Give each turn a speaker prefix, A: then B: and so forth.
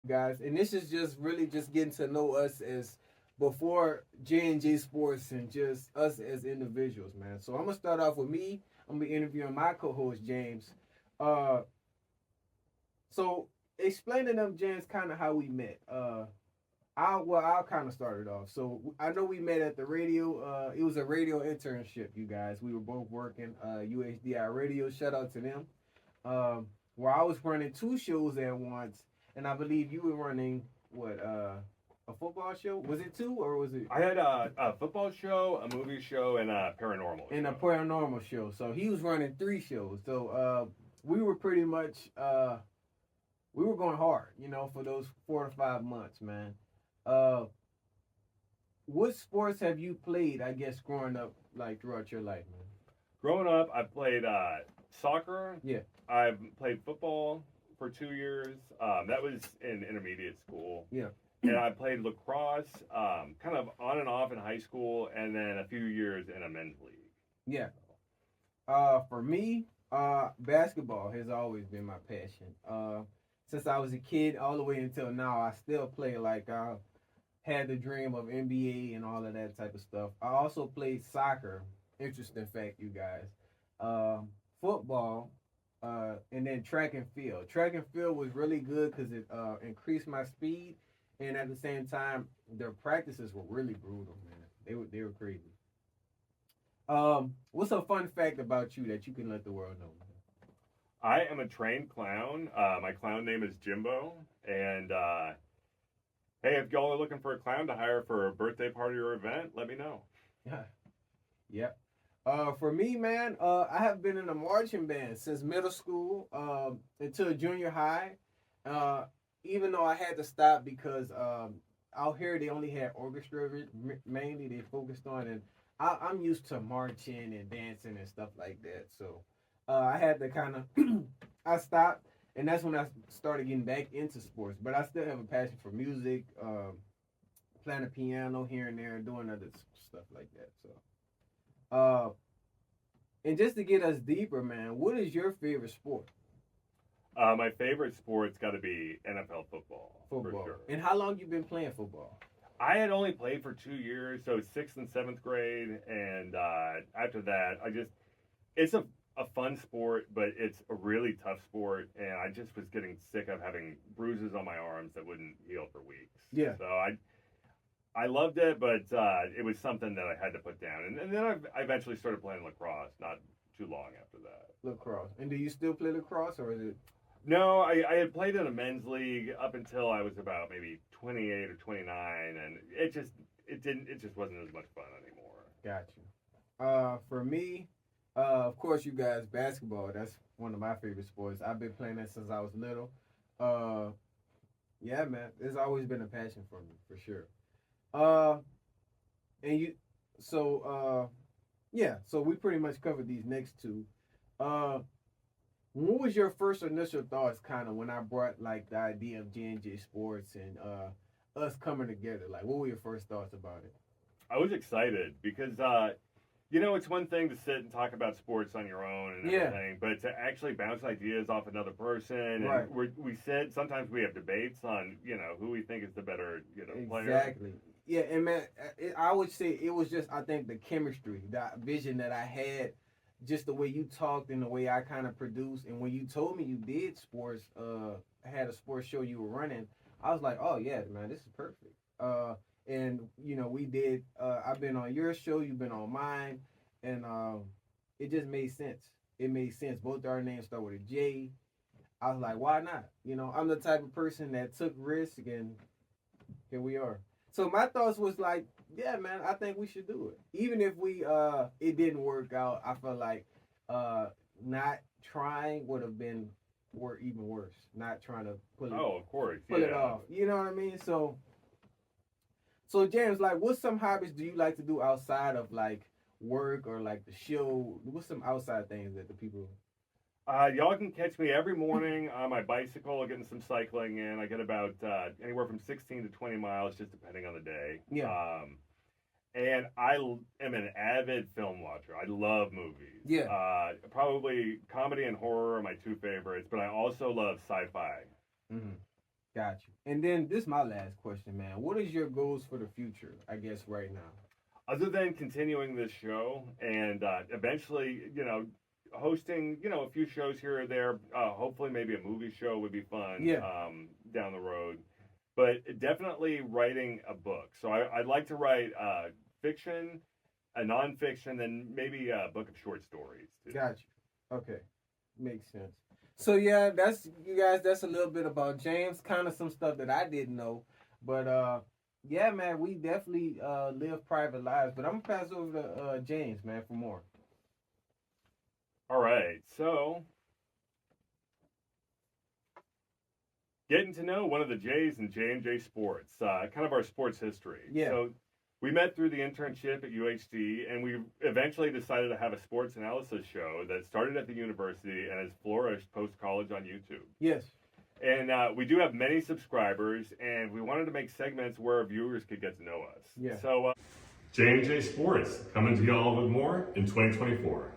A: guys, and this is just really just getting to know us as before J&J Sports and just us as individuals, man. So I'm gonna start off with me. I'm gonna be interviewing my co-host James. Uh, so explain to them, James, kind of how we met. I'll kind of start it off. So I know we met at the radio. It was a radio internship, you guys. We were both working UHDI radio. Shout out to them. Where I was running two shows at once, and I believe you were running what a football show. Was it two or was it?
B: I had a football show, a movie show, and a paranormal
A: And
B: show.
A: a paranormal show. So he was running three shows. So we were pretty much we were going hard, for those 4 to 5 months, man. Uh, what sports have you played? I guess growing up, like throughout your life, man.
B: Growing up, I played soccer.
A: Yeah.
B: I played football for 2 years. That was in intermediate school.
A: Yeah.
B: And I played lacrosse, kind of on and off in high school, and then a few years in a men's league.
A: Yeah. For me, basketball has always been my passion. Since I was a kid, all the way until now, I still play. Like I had the dream of NBA and all of that type of stuff. I also played soccer. Interesting fact, you guys. Football, and then track and field. Track and field was really good because it increased my speed, and at the same time, their practices were really brutal, man. They were crazy. What's a fun fact about you that you can let the world know, man?
B: I am a trained clown. My clown name is Jimbo. And hey, if y'all are looking for a clown to hire for a birthday party or event, let me know.
A: Yep. For me, man, I have been in a marching band since middle school until junior high. Even though I had to stop because out here they only had orchestra mainly they focused on, and I'm used to marching and dancing and stuff like that. So I had to kind of I stopped, and that's when I started getting back into sports. But I still have a passion for music, playing the piano here and there, doing other stuff like that. So, and just to get us deeper, man, what is your favorite sport?
B: My favorite sport's got to be NFL football.
A: Football.
B: For sure.
A: And how long you been playing football?
B: I had only played for 2 years, so 6th and 7th grade, and after that, it's a fun sport, but it's a really tough sport, and I just was getting sick of having bruises on my arms that wouldn't heal for weeks.
A: Yeah.
B: So I loved it, but it was something that I had to put down, and then I eventually started playing lacrosse not too long after that.
A: Lacrosse. And do you still play lacrosse, or is it?
B: No, I had played in a men's league up until I was about maybe 28 or 29, and it just wasn't as much fun anymore.
A: Got you. For me, of course, you guys, basketball. That's one of my favorite sports. I've been playing that since I was little. Yeah, man, it's always been a passion for me, for sure. And you, so yeah, so we pretty much covered these next two. What was your first initial thoughts, kind of, when I brought like the idea of J&J Sports and us coming together? Like, what were your first thoughts about it?
B: I was excited because it's one thing to sit and talk about sports on your own and everything, but to actually bounce ideas off another person,
A: right.
B: and we sit. Sometimes we have debates on who we think is the better player.
A: Exactly. Yeah, and man, I would say it was just, I think, the chemistry, the vision that I had, just the way you talked and the way I kind of produced. And when you told me you did sports, had a sports show you were running, I was like, oh yeah, man, this is perfect. And we did. I've been on your show, you've been on mine, and it just made sense. It made sense. Both our names start with a J. I was like, why not? I'm the type of person that took risk, and here we are. So my thoughts was like, yeah, man, I think we should do it. Even if it didn't work out, I felt like not trying would have been even worse. Not trying to pull it off. You know what I mean? So James, like, what's some hobbies do you like to do outside of like work or like the show? What's some outside things that the people?
B: Y'all can catch me every morning on my bicycle getting some cycling in. I get about anywhere from 16 to 20 miles, just depending on the day.
A: Yeah.
B: And I am an avid film watcher. I love movies.
A: Yeah.
B: Probably comedy and horror are my two favorites, but I also love sci-fi.
A: Mm-hmm. Got you. And then this is my last question, man. What is your goals for the future? I guess right now.
B: Other than continuing this show and eventually, hosting, a few shows here or there. Hopefully, maybe a movie show would be fun.
A: Yeah.
B: Down the road, but definitely writing a book. So I'd like to write fiction, a nonfiction, and maybe a book of short stories too.
A: Got you. Okay, makes sense. So yeah, that's you guys. That's a little bit about James. Kind of some stuff that I didn't know, but yeah, man, we definitely live private lives. But I'm gonna pass over to James, man, for more.
B: All right, so getting to know one of the J's in J&J Sports, kind of our sports history.
A: Yeah.
B: So we met through the internship at UHD, and we eventually decided to have a sports analysis show that started at the university and has flourished post-college on YouTube.
A: Yes.
B: And we do have many subscribers, and we wanted to make segments where our viewers could get to know us.
A: Yeah.
B: So J&J Sports, coming to y'all with more in 2024.